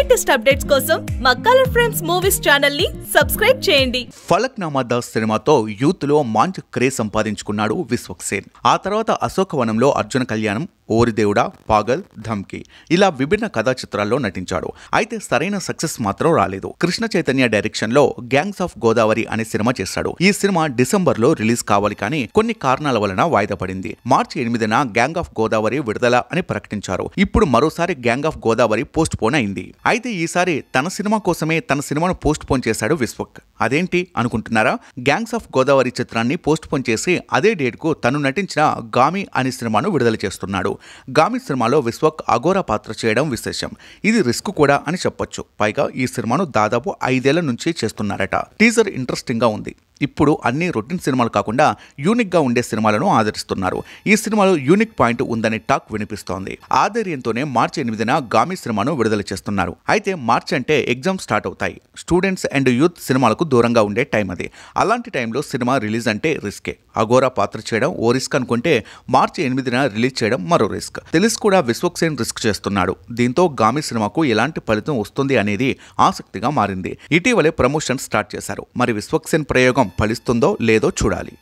Latest updates కోసం మా colour frames movies channel ని సబ్స్క్రైబ్ చేయండి. ఫలక్నామా దాస్ సినిమాతో యూత్ లో మంచి క్రేజ్ సంపాదించుకున్నాడు విశ్వక్ సేన్. ఆ తర్వాత అశోకవనంలో అర్జున కళ్యాణం, ఓరిదేవుడా, పాగల్, ధమ్కి ఇలా విభిన్న కథా చిత్రాల్లో నటించాడు. అయితే సరైన సక్సెస్ మాత్రం రాలేదు. కృష్ణ చైతన్య డైరెక్షన్ లో గ్యాంగ్స్ ఆఫ్ గోదావరి అనే సినిమా చేశాడు. ఈ సినిమా డిసెంబర్ లో రిలీజ్ కావాలి కానీ కొన్ని కారణాల వలన వాయిదా పడింది. మార్చి 8న గ్యాంగ్ ఆఫ్ గోదావరి విడుదల అని ప్రకటించారు. ఇప్పుడు మరోసారి gang of Godavari post phone అయింది. అయితే ఈసారి తన సినిమా కోసమే తన సినిమాను పోస్ట్ పోన్ చేశాడు విశ్వక్. అదేంటి అనుకుంటున్నారా? గ్యాంగ్స్ ఆఫ్ గోదావరి చిత్రాన్ని పోస్ట్ పోన్ చేసి అదే డేట్ కు తను నటించిన గామి అనే సినిమాను విడుదల చేస్తున్నాడు. గామి సినిమాలో విశ్వక్ అఘోరా పాత్ర చేయడం విశేషం. ఇది రిస్క్ కూడా అని చెప్పొచ్చు. పైగా ఈ సినిమాను దాదాపు 5 ఏళ్ల నుంచి చేస్తున్నారట. టీజర్ ఇంట్రెస్టింగ్ గా ఉంది. ఇప్పుడు అన్ని రొటీన్ సినిమాలు కాకుండా యూనిక్ గా ఉండే సినిమాలను ఆదరిస్తున్నారు. ఈ సినిమాలో యూనిక్ పాయింట్ ఉందని టాక్ వినిపిస్తోంది. ఆ ధైర్యంతోనే మార్చి 8న గామి సినిమాను విడుదల చేస్తున్నారు. అయితే మార్చి అంటే ఎగ్జామ్ స్టార్ట్ అవుతాయి. స్టూడెంట్స్ అండ్ యూత్ సినిమాలకు దూరంగా ఉండే టైం అది. అలాంటి టైంలో సినిమా రిలీజ్ అంటే రిస్కే. అఘోరా పాత్ర చేయడం ఓ రిస్క్ అనుకుంటే మార్చి 8న రిలీజ్ చేయడం మరో రిస్క్. తెలిసి కూడా విశ్వక్ సేన్ రిస్క్ చేస్తున్నాడు. దీంతో గామి సినిమాకు ఎలాంటి ఫలితం వస్తుంది అనేది ఆసక్తిగా మారింది. ఇటీవలే ప్రమోషన్ స్టార్ట్ చేశారు. మరి విశ్వక్ సేన్ ప్రయోగం ఫలిస్తుందో లేదో చూడాలి.